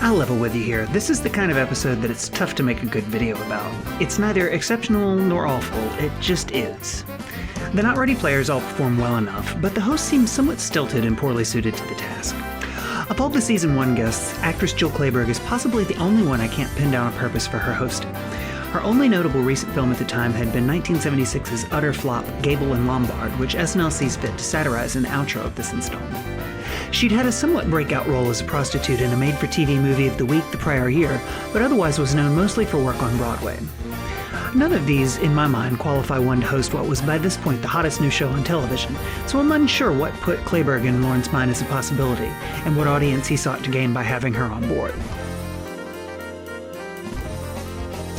I'll level with you here. This is the kind of episode that it's tough to make a good video about. It's neither exceptional nor awful, it just is. The Not Ready players all perform well enough, but the host seems somewhat stilted and poorly suited to the task. Of all the Season 1 guests, actress Jill Clayburgh is possibly the only one I can't pin down a purpose for her hosting. Her only notable recent film at the time had been 1976's utter flop Gable and Lombard, which SNL sees fit to satirize in the outro of this installment. She'd had a somewhat breakout role as a prostitute in a made-for-TV movie of the week the prior year, but otherwise was known mostly for work on Broadway. None of these, in my mind, qualify one to host what was by this point the hottest new show on television, so I'm unsure what put Clayburgh in Lorne's mind as a possibility, and what audience he sought to gain by having her on board.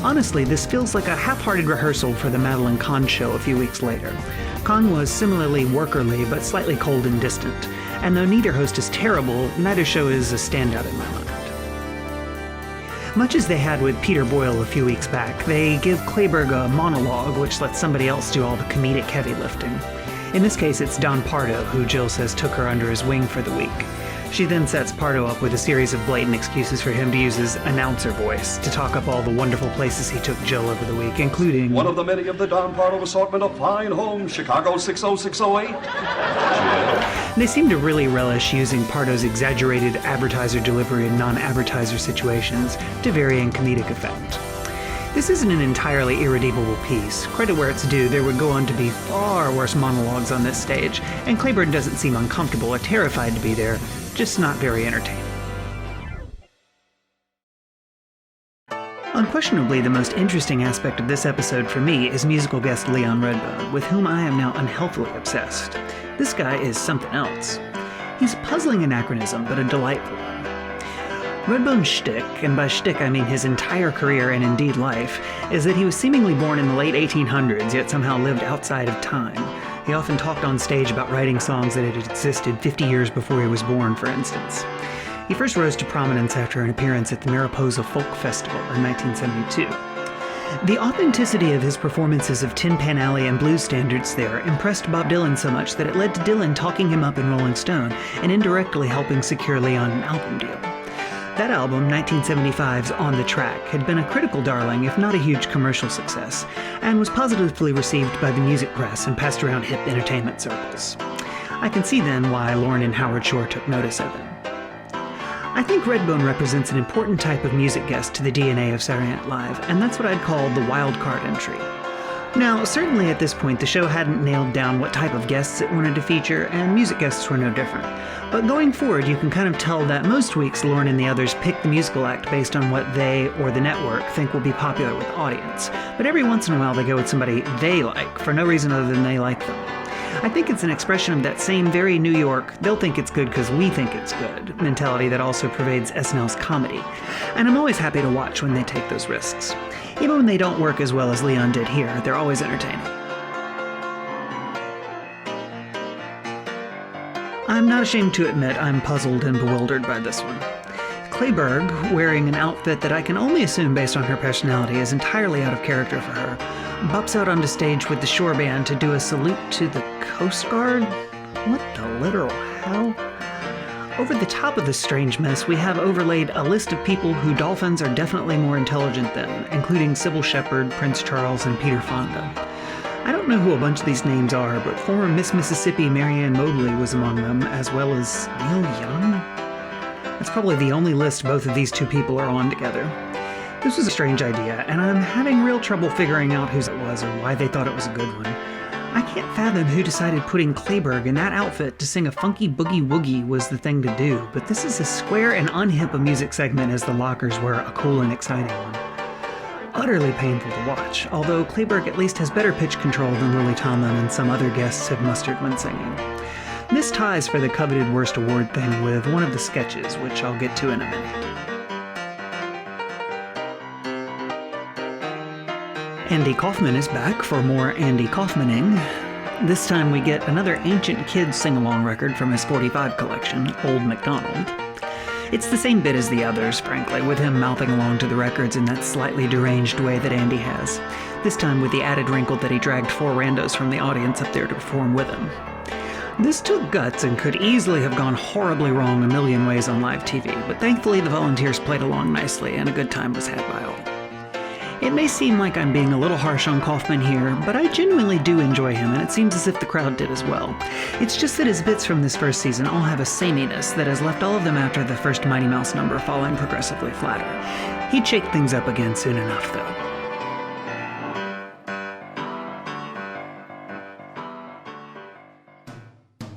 Honestly, this feels like a half-hearted rehearsal for the Madeline Kahn show a few weeks later. Kahn was similarly workerly, but slightly cold and distant, and though neither host is terrible, neither show is a standout in my mind. Much as they had with Peter Boyle a few weeks back, they give Clayburgh a monologue which lets somebody else do all the comedic heavy lifting. In this case, it's Don Pardo, who Jill says took her under his wing for the week. She then sets Pardo up with a series of blatant excuses for him to use his announcer voice to talk up all the wonderful places he took Jill over the week, including one of the many of the Don Pardo assortment of fine homes, Chicago 60608. They seem to really relish using Pardo's exaggerated advertiser delivery in non-advertiser situations to varying comedic effect. This isn't an entirely irredeemable piece. Credit where it's due, there would go on to be far worse monologues on this stage, and Clayburgh doesn't seem uncomfortable or terrified to be there, just not very entertaining. Unquestionably, the most interesting aspect of this episode for me is musical guest Leon Redbone, with whom I am now unhealthily obsessed. This guy is something else. He's a puzzling anachronism, but a delightful one. Redbone's shtick, and by shtick I mean his entire career and indeed life, is that he was seemingly born in the late 1800s, yet somehow lived outside of time. He often talked on stage about writing songs that had existed 50 years before he was born, for instance. He first rose to prominence after an appearance at the Mariposa Folk Festival in 1972. The authenticity of his performances of Tin Pan Alley and blues standards there impressed Bob Dylan so much that it led to Dylan talking him up in Rolling Stone and indirectly helping secure Leon an album deal. That album, 1975's On the Track, had been a critical darling, if not a huge commercial success, and was positively received by the music press and passed around hip entertainment circles. I can see then why Lorne and Howard Shore took notice of him. I think Redbone represents an important type of music guest to the DNA of Saturday Night Live, and that's what I'd call the wild card entry. Now, certainly at this point, the show hadn't nailed down what type of guests it wanted to feature, and music guests were no different. But going forward, you can kind of tell that most weeks Lorne and the others pick the musical act based on what they, or the network, think will be popular with the audience. But every once in a while they go with somebody they like, for no reason other than they like them. I think it's an expression of that same very New York, they'll think it's good because we think it's good, mentality that also pervades SNL's comedy. And I'm always happy to watch when they take those risks. Even when they don't work as well as Leon did here, they're always entertaining. I'm not ashamed to admit I'm puzzled and bewildered by this one. Clayburgh, wearing an outfit that I can only assume based on her personality is entirely out of character for her, bops out onto stage with the Shore Band to do a salute to the Coast Guard? What the literal hell? Over the top of this strange mess, we have overlaid a list of people who dolphins are definitely more intelligent than, including Sybil Shepherd, Prince Charles, and Peter Fonda. I don't know who a bunch of these names are, but former Miss Mississippi Marianne Mobley was among them, as well as Neil Young? That's probably the only list both of these two people are on together. This was a strange idea, and I'm having real trouble figuring out whose it was or why they thought it was a good one. I can't fathom who decided putting Clayburgh in that outfit to sing a funky boogie woogie was the thing to do, but this is as square and unhip a music segment as the Lockers were a cool and exciting one. Utterly painful to watch, although Clayburgh at least has better pitch control than Lily Tomlin and some other guests have mustered when singing. This ties for the coveted Worst Award thing with one of the sketches, which I'll get to in a minute. Andy Kaufman is back for more Andy Kaufmaning. This time we get another ancient kids sing-along record from his 45 collection, Old MacDonald. It's the same bit as the others, frankly, with him mouthing along to the records in that slightly deranged way that Andy has. This time with the added wrinkle that he dragged 4 randos from the audience up there to perform with him. This took guts and could easily have gone horribly wrong a million ways on live TV, but thankfully the volunteers played along nicely and a good time was had by all. It may seem like I'm being a little harsh on Kaufman here, but I genuinely do enjoy him, and it seems as if the crowd did as well. It's just that his bits from this first season all have a sameness that has left all of them after the first Mighty Mouse number falling progressively flatter. He'd shake things up again soon enough, though.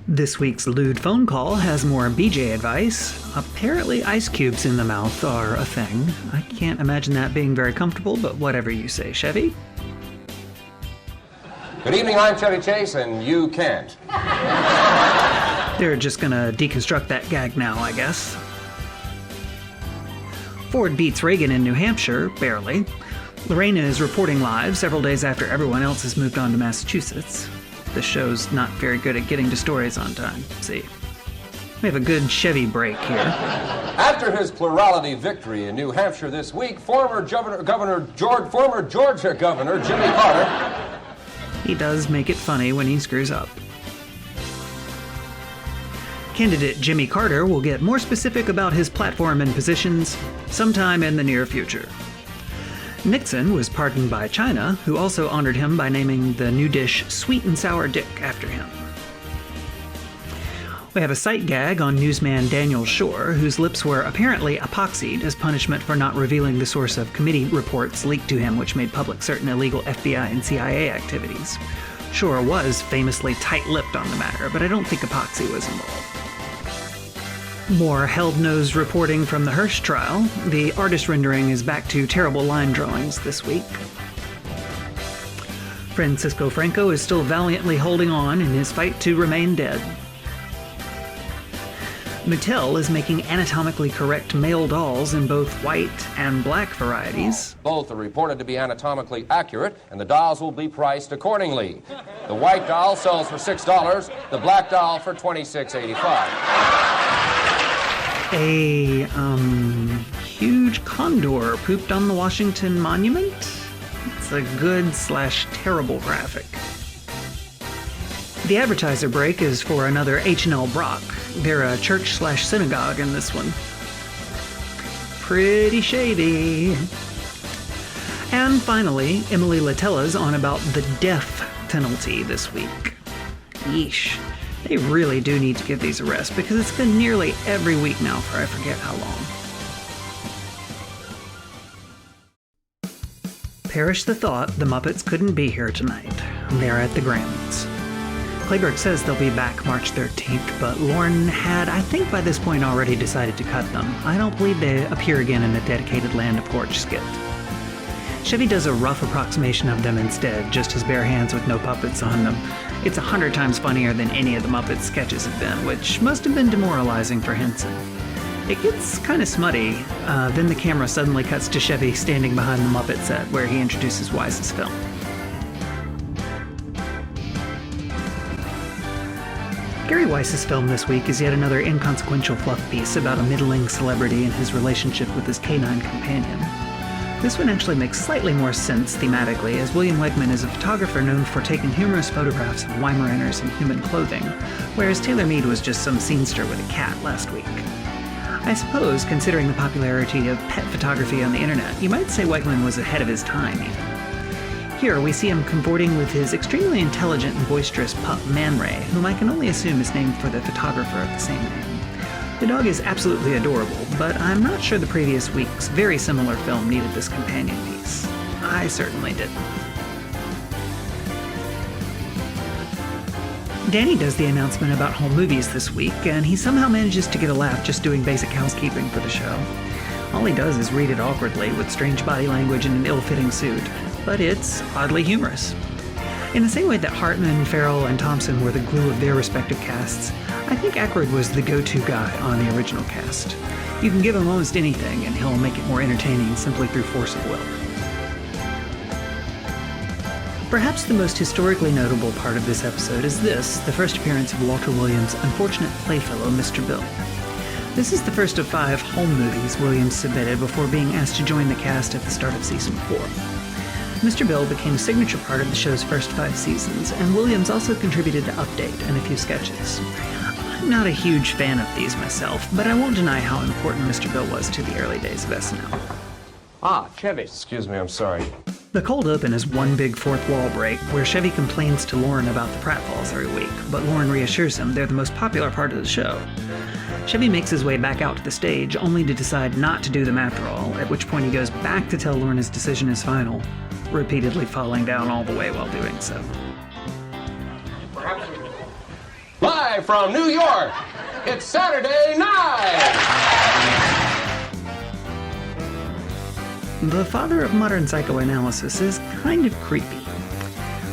This week's lewd phone call has more BJ advice. Apparently ice cubes in the mouth are a thing. I can't imagine that being very comfortable, but whatever you say, Chevy. Good evening, I'm Chevy Chase, and you can't. They're just gonna deconstruct that gag now, I guess. Ford beats Reagan in New Hampshire, barely. Lorena is reporting live several days after everyone else has moved on to Massachusetts. The show's not very good at getting to stories on time. See, we have a good Chevy break here. After his plurality victory in New Hampshire this week, former Georgia Governor Jimmy Carter. He does make it funny when he screws up. Candidate Jimmy Carter will get more specific about his platform and positions sometime in the near future. Nixon was pardoned by China, who also honored him by naming the new dish Sweet and Sour Dick after him. We have a sight gag on newsman Daniel Shore, whose lips were apparently epoxied as punishment for not revealing the source of committee reports leaked to him which made public certain illegal FBI and CIA activities. Shore was famously tight-lipped on the matter, but I don't think epoxy was involved. More held-nosed reporting from the Hearst trial. The artist rendering is back to terrible line drawings this week. Francisco Franco is still valiantly holding on in his fight to remain dead. Mattel is making anatomically correct male dolls in both white and black varieties. Both are reported to be anatomically accurate, and the dolls will be priced accordingly. The white doll sells for $6, the black doll for $26.85. A, huge condor pooped on the Washington Monument? It's a good/terrible graphic. The advertiser break is for another H&L Brock. They're a church/synagogue in this one. Pretty shady. And finally, Emily Latella's on about the death penalty this week. Yeesh. They really do need to give these a rest because it's been nearly every week now for I forget how long. Perish the thought the Muppets couldn't be here tonight. They're at the Grammys. Clayburgh says they'll be back March 13th, but Lorne had, I think by this point, already decided to cut them. I don't believe they appear again in the dedicated Land of Porch skit. Chevy does a rough approximation of them instead, just his bare hands with no puppets on them. It's 100 times funnier than any of the Muppets sketches have been, which must have been demoralizing for Henson. It gets kind of smutty, then the camera suddenly cuts to Chevy standing behind the Muppet set where he introduces Wise's film. Gary Weiss's film this week is yet another inconsequential fluff piece about a middling celebrity and his relationship with his canine companion. This one actually makes slightly more sense thematically, as William Wegman is a photographer known for taking humorous photographs of Weimaraners in human clothing, whereas Taylor Mead was just some scenester with a cat last week. I suppose, considering the popularity of pet photography on the internet, you might say Wegman was ahead of his time, even. Here, we see him cavorting with his extremely intelligent and boisterous pup, Man Ray, whom I can only assume is named for the photographer of the same name. The dog is absolutely adorable, but I'm not sure the previous week's very similar film needed this companion piece. I certainly didn't. Danny does the announcement about home movies this week, and he somehow manages to get a laugh just doing basic housekeeping for the show. All he does is read it awkwardly with strange body language and an ill-fitting suit, but it's oddly humorous. In the same way that Hartman, Farrell, and Thompson were the glue of their respective casts, I think Aykroyd was the go-to guy on the original cast. You can give him almost anything, and he'll make it more entertaining simply through force of will. Perhaps the most historically notable part of this episode is this, the first appearance of Walter Williams' unfortunate playfellow, Mr. Bill. This is the first of 5 home movies Williams submitted before being asked to join the cast at the start of season 4. Mr. Bill became a signature part of the show's first 5 seasons, and Williams also contributed to Update and a few sketches. I'm not a huge fan of these myself, but I won't deny how important Mr. Bill was to the early days of SNL. Ah, Chevy. Excuse me, I'm sorry. The cold open is one big fourth wall break where Chevy complains to Lauren about the pratfalls every week, but Lauren reassures him they're the most popular part of the show. Chevy makes his way back out to the stage, only to decide not to do them after all, at which point he goes back to tell Lauren his decision is final, repeatedly falling down all the way while doing so. Live from New York, it's Saturday night! The father of modern psychoanalysis is kind of creepy.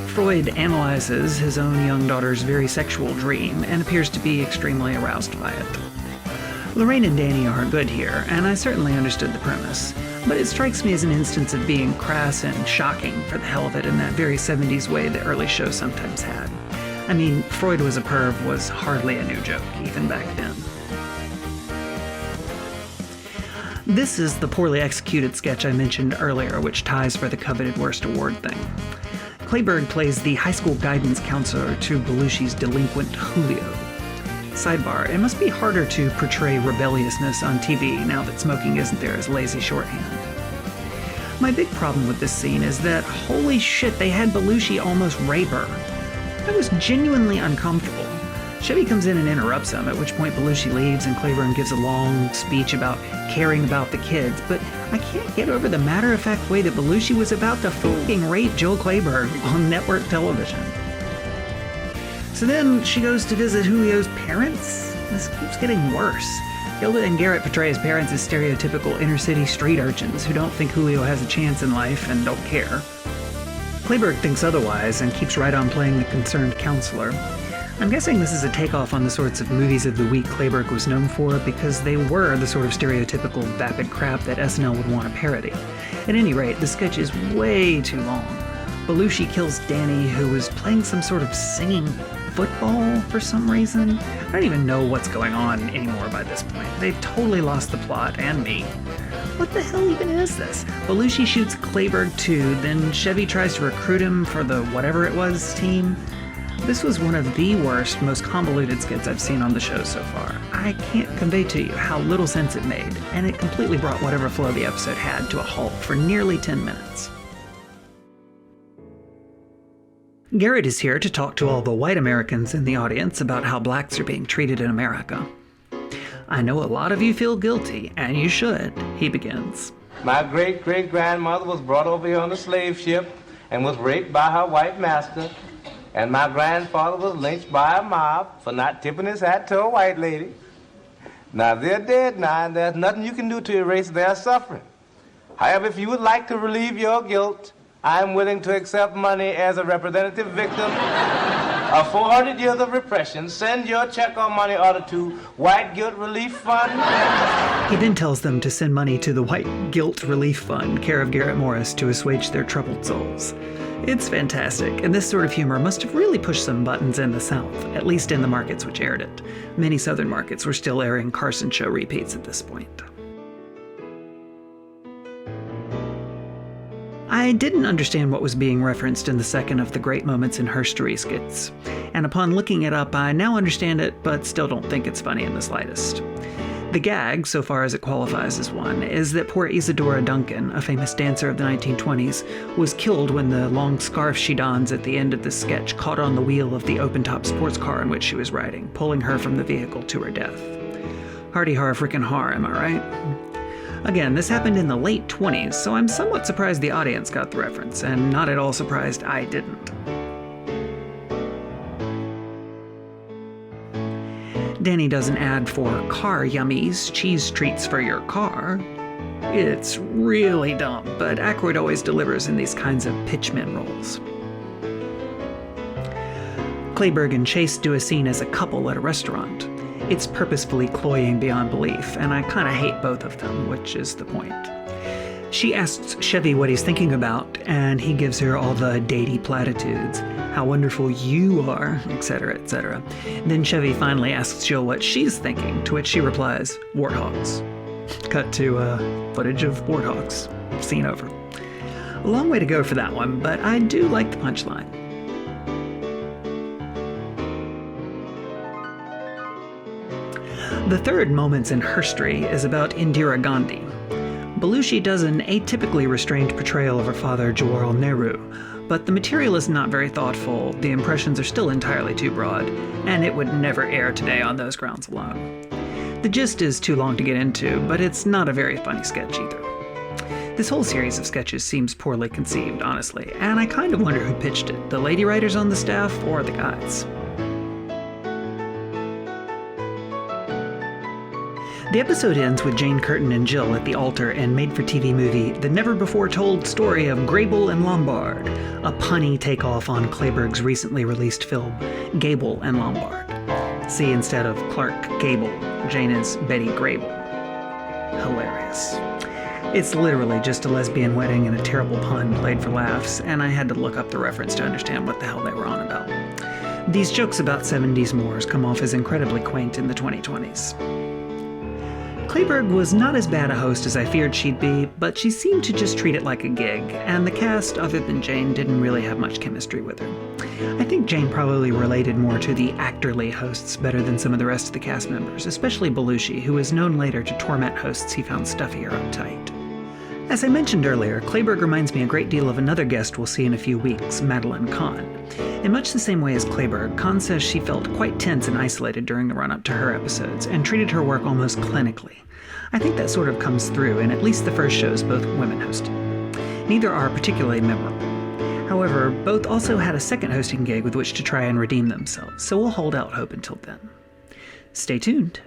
Freud analyzes his own young daughter's very sexual dream and appears to be extremely aroused by it. Lorraine and Danny are good here, and I certainly understood the premise, but it strikes me as an instance of being crass and shocking for the hell of it in that very 70s way the early show sometimes had. I mean, Freud was a perv was hardly a new joke, even back then. This is the poorly executed sketch I mentioned earlier, which ties for the coveted Worst Award thing. Clayburgh plays the high school guidance counselor to Belushi's delinquent Julio. Sidebar, it must be harder to portray rebelliousness on TV now that smoking isn't there as lazy shorthand. My big problem with this scene is that, holy shit, they had Belushi almost rape her. I was genuinely uncomfortable. Chevy comes in and interrupts him, at which point Belushi leaves and Clayburgh gives a long speech about caring about the kids, but I can't get over the matter-of-fact way that Belushi was about to fucking rape Jill Clayburgh on network television. So then she goes to visit Julio's parents? This keeps getting worse. Gilda and Garrett portray his parents as stereotypical inner-city street urchins who don't think Julio has a chance in life and don't care. Clayburgh thinks otherwise and keeps right on playing the concerned counselor. I'm guessing this is a takeoff on the sorts of movies of the week Clayburgh was known for because they were the sort of stereotypical vapid crap that SNL would want to parody. At any rate, the sketch is way too long. Belushi kills Danny, who was playing some sort of singing football for some reason. I don't even know what's going on anymore by this point. They've totally lost the plot and me. What the hell even is this? Belushi shoots Clayburgh too, then Chevy tries to recruit him for the whatever it was team. This was one of the worst, most convoluted skits I've seen on the show so far. I can't convey to you how little sense it made, and it completely brought whatever flow the episode had to a halt for nearly 10 minutes. Garrett is here to talk to all the white Americans in the audience about how blacks are being treated in America. I know a lot of you feel guilty, and you should, he begins. My great-great-grandmother was brought over here on a slave ship and was raped by her white master. And my grandfather was lynched by a mob for not tipping his hat to a white lady. Now they're dead now, and there's nothing you can do to erase their suffering. However, if you would like to relieve your guilt, I'm willing to accept money as a representative victim of 400 years of repression. Send your check or money order to White Guilt Relief Fund. He then tells them to send money to the White Guilt Relief Fund, care of Garrett Morris, to assuage their troubled souls. It's fantastic, and this sort of humor must have really pushed some buttons in the South, at least in the markets which aired it. Many Southern markets were still airing Carson Show repeats at this point. I didn't understand what was being referenced in the second of the Great Moments in Herstory skits, and upon looking it up, I now understand it, but still don't think it's funny in the slightest. The gag, so far as it qualifies as one, is that poor Isadora Duncan, a famous dancer of the 1920s, was killed when the long scarf she dons at the end of the sketch caught on the wheel of the open-top sports car in which she was riding, pulling her from the vehicle to her death. Hardy har frickin' har, am I right? Again, this happened in the late 20s, so I'm somewhat surprised the audience got the reference, and not at all surprised I didn't. Danny does an ad for Car Yummies, cheese treats for your car. It's really dumb, but Aykroyd always delivers in these kinds of pitchman roles. Clayburgh and Chase do a scene as a couple at a restaurant. It's purposefully cloying beyond belief, and I kinda hate both of them, which is the point. She asks Chevy what he's thinking about, and he gives her all the datey platitudes. How wonderful you are, etc., etc. Then Chevy finally asks Jill what she's thinking, to which she replies, warthogs. Cut to footage of warthogs. Scene over. A long way to go for that one, but I do like the punchline. The third Moments in Herstory is about Indira Gandhi. Belushi does an atypically restrained portrayal of her father, Jawaharlal Nehru, but the material is not very thoughtful, the impressions are still entirely too broad, and it would never air today on those grounds alone. The gist is too long to get into, but it's not a very funny sketch either. This whole series of sketches seems poorly conceived, honestly, and I kind of wonder who pitched it, the lady writers on the staff or the guys. The episode ends with Jane Curtin and Jill at the altar and made-for-TV movie The Never-Before-Told Story of Grable and Lombard, a punny takeoff on Clayburgh's recently released film Gable and Lombard. See, instead of Clark Gable, Jane is Betty Grable. Hilarious. It's literally just a lesbian wedding and a terrible pun played for laughs, and I had to look up the reference to understand what the hell they were on about. These jokes about 70s mores come off as incredibly quaint in the 2020s. Clayburgh was not as bad a host as I feared she'd be, but she seemed to just treat it like a gig, and the cast, other than Jane, didn't really have much chemistry with her. I think Jane probably related more to the actorly hosts better than some of the rest of the cast members, especially Belushi, who was known later to torment hosts he found stuffier uptight. As I mentioned earlier, Clayburgh reminds me a great deal of another guest we'll see in a few weeks, Madeline Kahn. In much the same way as Clayburgh, Kahn says she felt quite tense and isolated during the run-up to her episodes, and treated her work almost clinically. I think that sort of comes through in at least the first shows both women hosted. Neither are particularly memorable. However, both also had a second hosting gig with which to try and redeem themselves, so we'll hold out hope until then. Stay tuned.